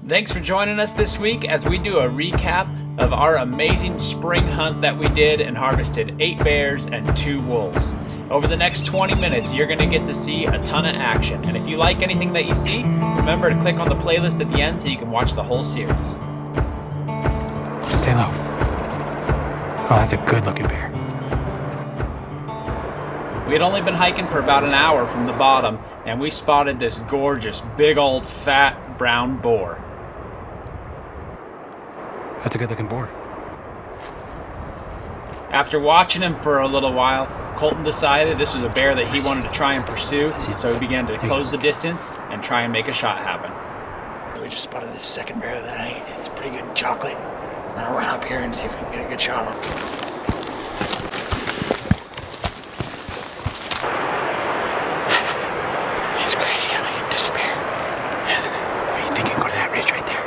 Thanks for joining us this week as we do a recap of our amazing spring hunt that we did and harvested 8 bears and 2 wolves. Over the next 20 minutes, you're going to get to see a ton of action. And if you like anything that you see, remember to click on the playlist at the end so you can watch the whole series. Stay low. Oh, that's a good looking bear. We had only been hiking for about an hour from the bottom, and we spotted this gorgeous, big old, fat, brown boar. That's a good looking boar. After watching him for a little while, Colton decided this was a bear that he wanted to try and pursue, so he began to close the distance and try and make a shot happen. We just spotted this second bear of the night. It's pretty good chocolate. I'm gonna run up here and see if we can get a good shot on it. It's crazy how they can disappear, isn't it? What are you thinking? Go to that ridge right there.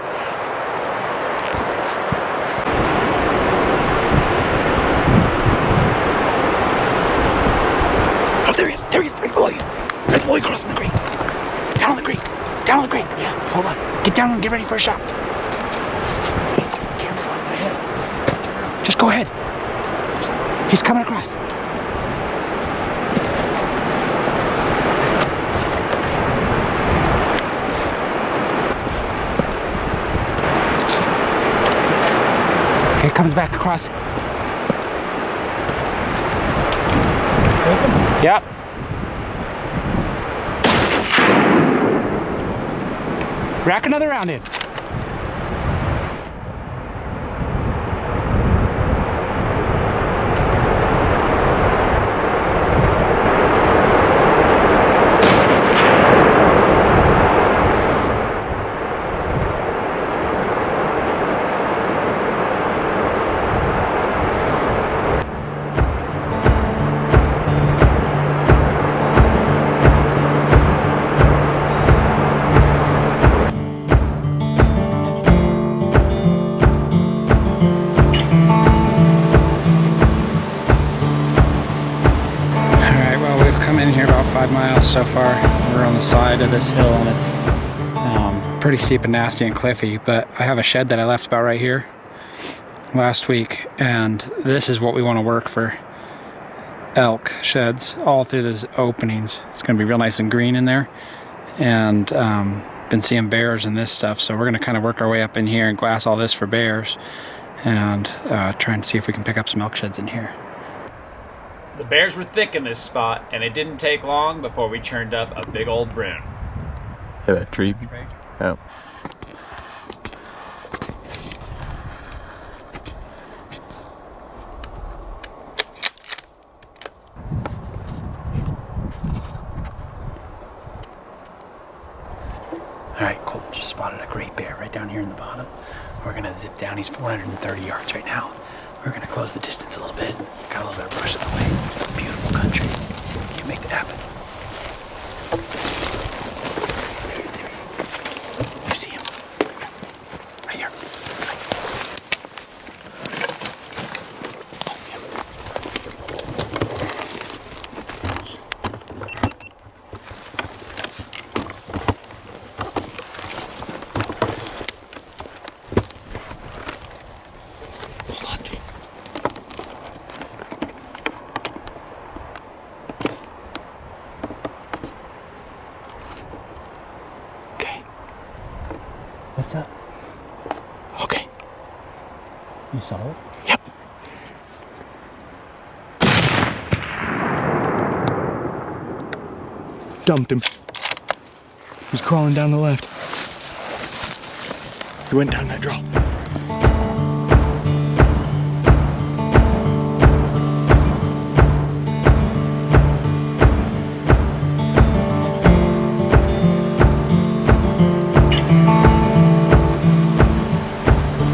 Oh, there he is. There he is. Right below you. Right below you, crossing the creek. Down on the creek. Down on the creek. Yeah, hold on. Get down and get ready for a shot. Camera on my head. Just go ahead. He's coming across. Here it comes back across. Yep. Rack another round in. Here about 5 miles so far. We're on the side of this hill and it's pretty steep and nasty and cliffy, but I have a shed that I left about right here last week, and this is what we want to work for elk sheds all through those openings. It's going to be real nice and green in there, and been seeing bears and this stuff, so we're going to kind of work our way up in here and glass all this for bears and try and see if we can pick up some elk sheds in here. The bears were thick in this spot, and it didn't take long before we churned up a big old broon. Yeah, that tree. Yeah. Alright, Colton just spotted a great bear right down here in the bottom. We're going to zip down. He's 430 yards right now. We're going to close the distance a little bit. Got a little bit of brush in the way. Beautiful country. Let's see if we can make that happen. I see him. Right here. What's up? Okay. You saw it? Yep. Dumped him. He's crawling down the left. He went down that draw.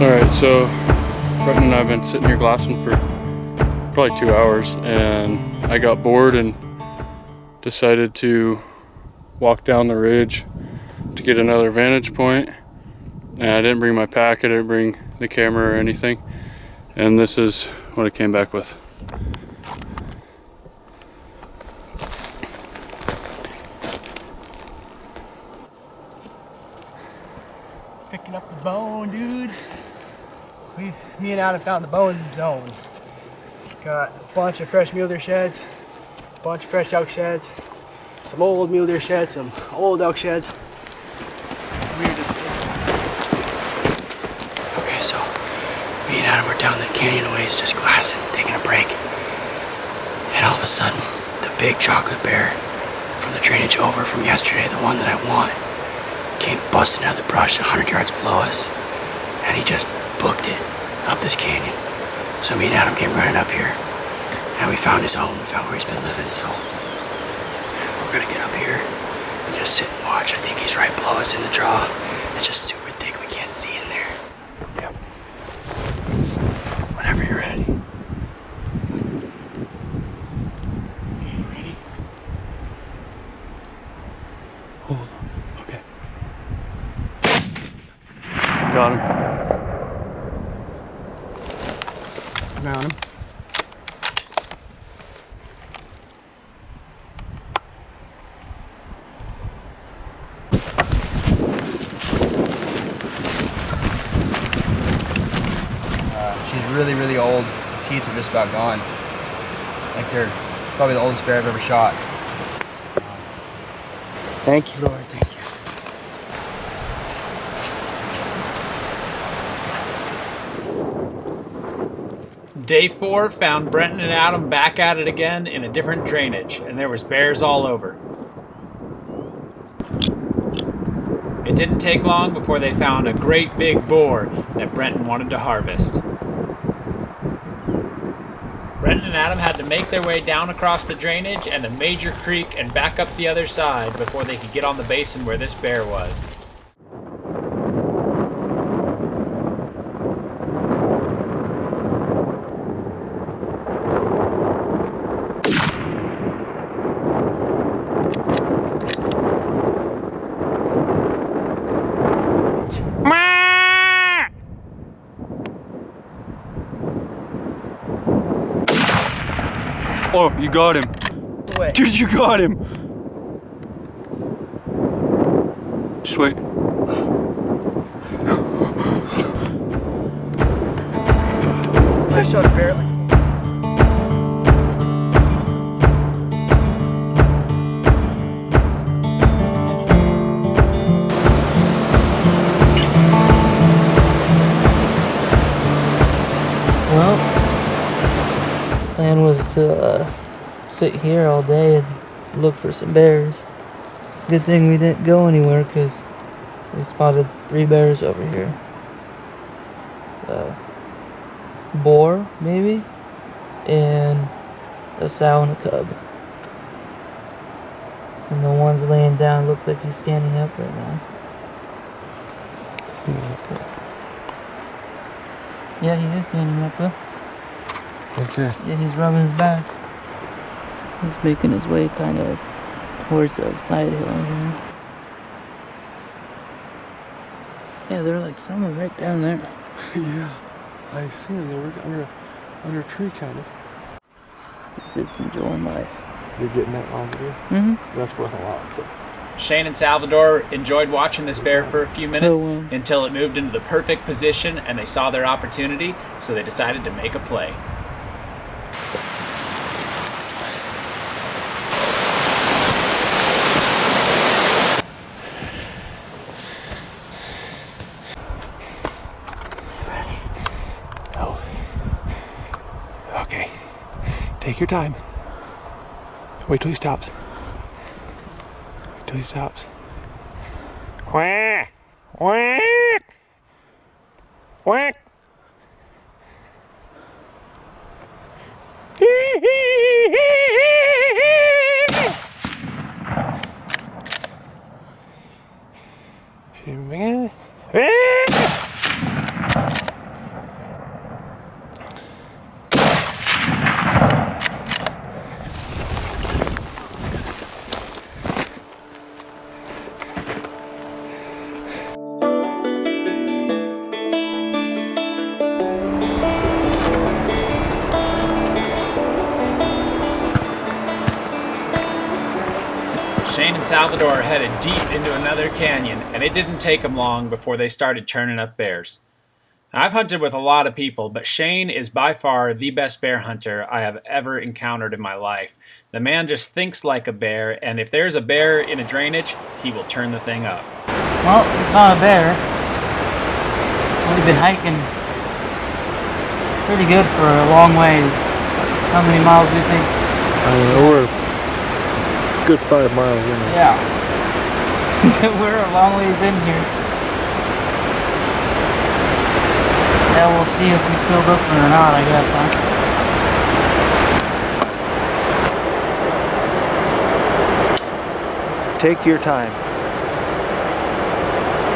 Alright, so Brenton and I have been sitting here glassing for probably 2 hours, and I got bored and decided to walk down the ridge to get another vantage point. And I didn't bring my pack, I didn't bring the camera or anything, and this is what I came back with. Picking up the bone, dude. Me and Adam found the bone zone. Got a bunch of fresh mule deer sheds, a bunch of fresh elk sheds, some old mule deer sheds, some old elk sheds. Okay, so me and Adam were down the canyon a ways just glassing, taking a break. And all of a sudden, the big chocolate bear from the drainage over from yesterday, the one that I want, came busting out of the brush 100 yards below us. And he just booked it up this canyon. So me and Adam came running up here. And we found his home, we found where he's been living, so we're gonna get up here and just sit and watch. I think he's right below us in the draw. It's just super thick, we can't see in there. Yep. Whenever you're ready. Okay, you ready? Hold on. Okay. Got him. Around him. She's really, really old. Teeth are just about gone. Like they're probably the oldest bear I've ever shot. Thank you, Lord, thank you. Day 4 found Brenton and Adam back at it again in a different drainage, and there was bears all over. It didn't take long before they found a great big boar that Brenton wanted to harvest. Brenton and Adam had to make their way down across the drainage and a major creek and back up the other side before they could get on the basin where this bear was. Oh, you got him. Away. Dude, you got him. Just wait. I shot a bear like Well, plan was to sit here all day and look for some bears. Good thing we didn't go anywhere because we spotted 3 bears over here. Boar, maybe, and a sow and a cub. And the one's laying down looks like he's standing up right now. Yeah, he is standing up though. Okay. Yeah, he's rubbing his back. He's making his way kind of towards the side hill here. Yeah, they're like somewhere right down there. Yeah, I see him. They were under a tree, kind of. He's just enjoying life. You're getting that long view? Mm-hmm. That's worth a lot. Shane and Salvador enjoyed watching this bear for a few minutes Oh, wow. until it moved into the perfect position and they saw their opportunity, so they decided to make a play. okay. Take your time. Wait till he stops. Wait till he stops. Quack! Quack! Quack! Salvador headed deep into another canyon, and it didn't take them long before they started churning up bears. I've hunted with a lot of people, but Shane is by far the best bear hunter I have ever encountered in my life. The man just thinks like a bear, and if there's a bear in a drainage, he will turn the thing up. Well, we found a bear. We've been hiking pretty good for a long ways. How many miles do you think? We're a good 5 miles in there. Yeah. We're a long ways in here. Yeah, we'll see if we kill this one or not, I guess, huh? Take your time.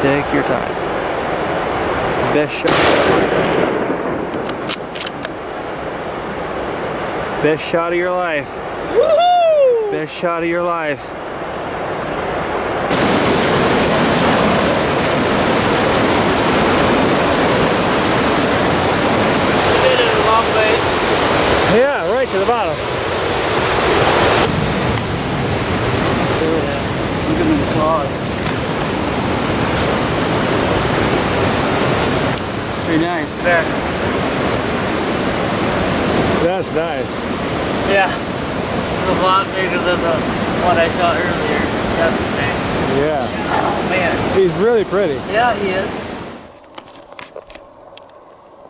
Take your time. Best shot of your life. Best shot of your life. Woohoo! Best shot of your life. Yeah, right to the bottom. Look at those claws. Pretty nice. There. That's nice. Yeah. It's a lot bigger than the one I shot earlier yesterday. Yeah. Oh man. He's really pretty. Yeah, he is.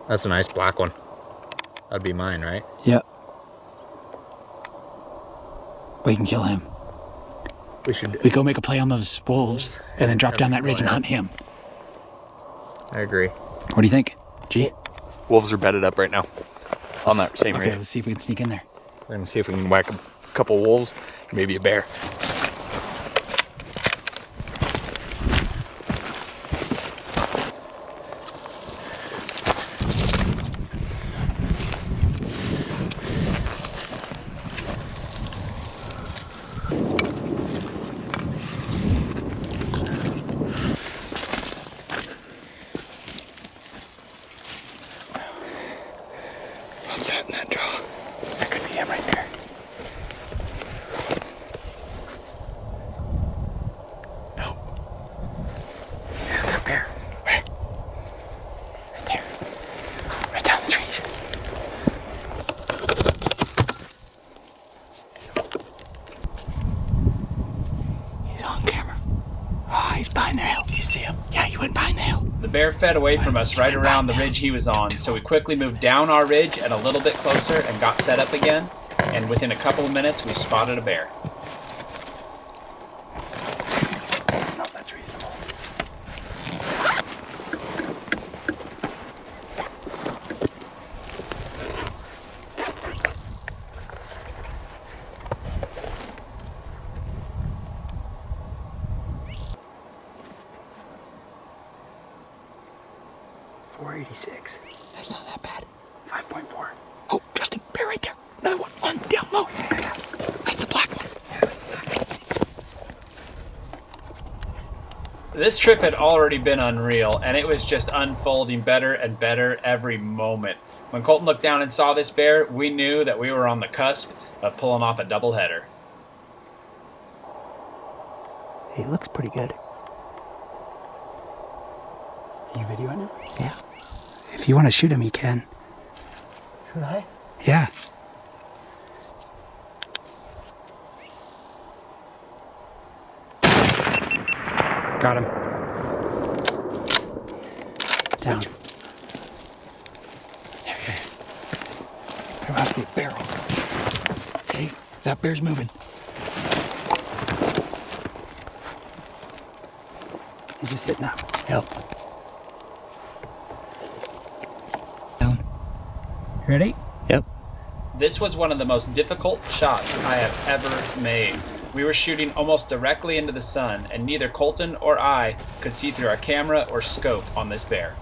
That's a nice black one. That'd be mine, right? Yep. We can kill him. We go make a play on those wolves and then drop down that ridge and hunt him. I agree. What do you think, G? Wolves are bedded up right now on that same ridge. Okay, let's see if we can sneak in there. We're gonna see if we can whack a couple wolves, maybe a bear. What's that in that jaw? That could be him right there. No. Yeah, that bear. Where? Right there. Right down the trees. He's on camera. Ah, he's behind the hill. Do you see him? Yeah, he went behind the hill. The bear fed away from us right around the ridge he was on, so we quickly moved down our ridge and a little bit closer and got set up again, and within a couple of minutes we spotted a bear. No, that's reasonable. .486. That's not that bad. 5.4. Oh, Justin, bear right there. Another one. On down low. That's the black one. This trip had already been unreal, and it was just unfolding better and better every moment. When Colton looked down and saw this bear, we knew that we were on the cusp of pulling off a doubleheader. He looks pretty good. Are you videoing him? Yeah. If you want to shoot him, you can. Should I? Yeah. Got him. Down. Okay. There must be a bear over there. Okay, that bear's moving. He's just sitting up. Yep. Ready? Yep. This was one of the most difficult shots I have ever made. We were shooting almost directly into the sun, and neither Colton or I could see through our camera or scope on this bear.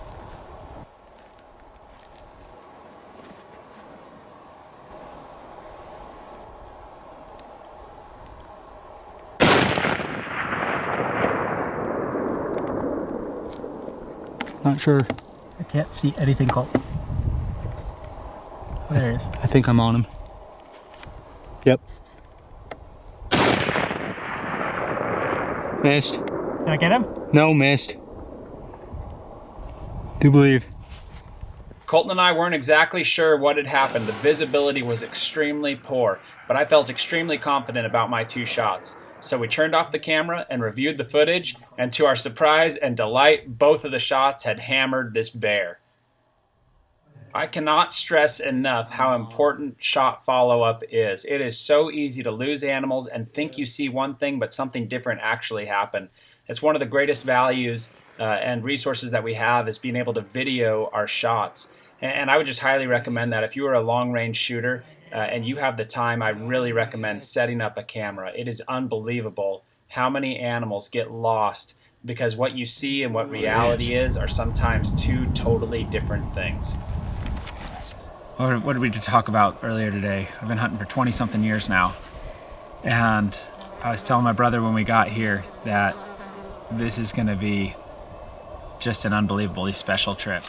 Not sure. I can't see anything, Colton. There he is. I think I'm on him. Yep. Missed. Did I get him? No, missed. Do believe. Colton and I weren't exactly sure what had happened. The visibility was extremely poor, but I felt extremely confident about my 2 shots. So we turned off the camera and reviewed the footage, and to our surprise and delight, both of the shots had hammered this bear. I cannot stress enough how important shot follow-up is. It is so easy to lose animals and think you see one thing, but something different actually happened. It's one of the greatest values and resources that we have is being able to video our shots. And I would just highly recommend that if you are a long-range shooter and you have the time, I really recommend setting up a camera. It is unbelievable how many animals get lost because what you see and what reality is are sometimes 2 totally different things. What did we talk about earlier today? I've been hunting for 20-something years now. And I was telling my brother when we got here that this is going to be just an unbelievably special trip.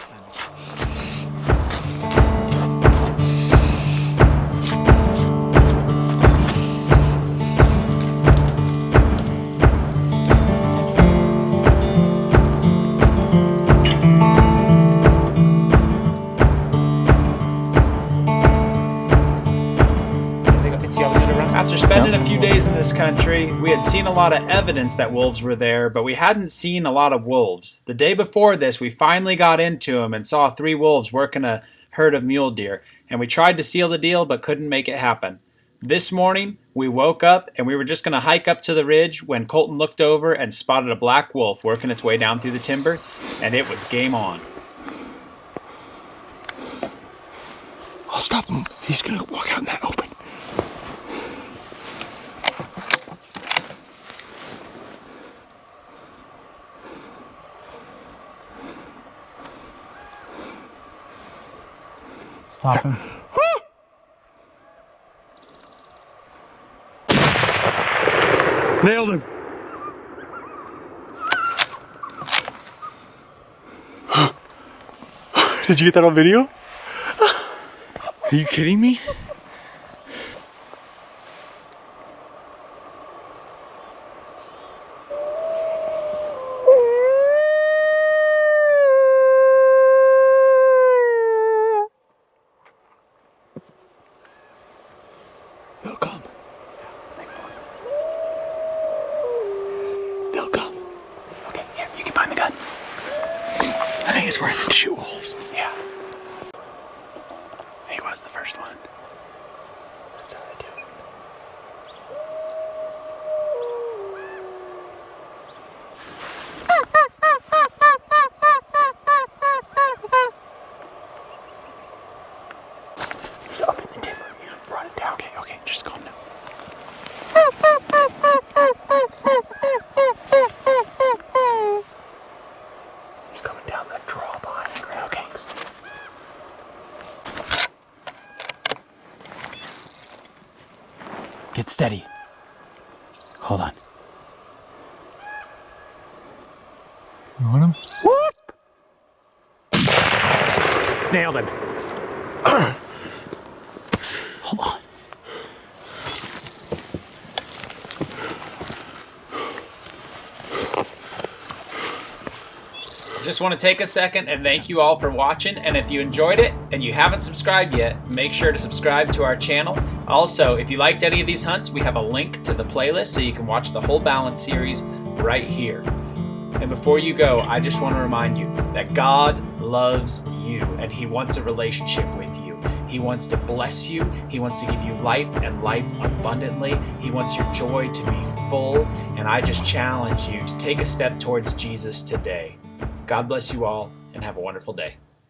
After spending a few days in this country, we had seen a lot of evidence that wolves were there, but we hadn't seen a lot of wolves. The day before this, we finally got into them and saw 3 wolves working a herd of mule deer, and we tried to seal the deal but couldn't make it happen. This morning, we woke up and we were just going to hike up to the ridge when Colton looked over and spotted a black wolf working its way down through the timber, and it was game on. I'll stop him. He's gonna walk out in that open. Stop him. Nailed him. Did you get that on video? Are you kidding me? They'll come. They'll come. Okay, here, you can find the gun. I think it's worth it to shoot wolves. Yeah. He was the first one. That's how they do it. He's up in the timber. You brought it down. Okay, just calm down. He's coming down that draw behind the ground. Okay. Get steady. Hold on. You want him? Whoop! Nailed him. Hold on. Just want to take a second and thank you all for watching, and if you enjoyed it and you haven't subscribed yet, make sure to subscribe to our channel. Also, if you liked any of these hunts, we have a link to the playlist so you can watch the whole Balance series right here. And before you go, I just want to remind you that God loves you and He wants a relationship with you. He wants to bless you. He wants to give you life and life abundantly. He wants your joy to be full, and I just challenge you to take a step towards Jesus today. God bless you all, and have a wonderful day.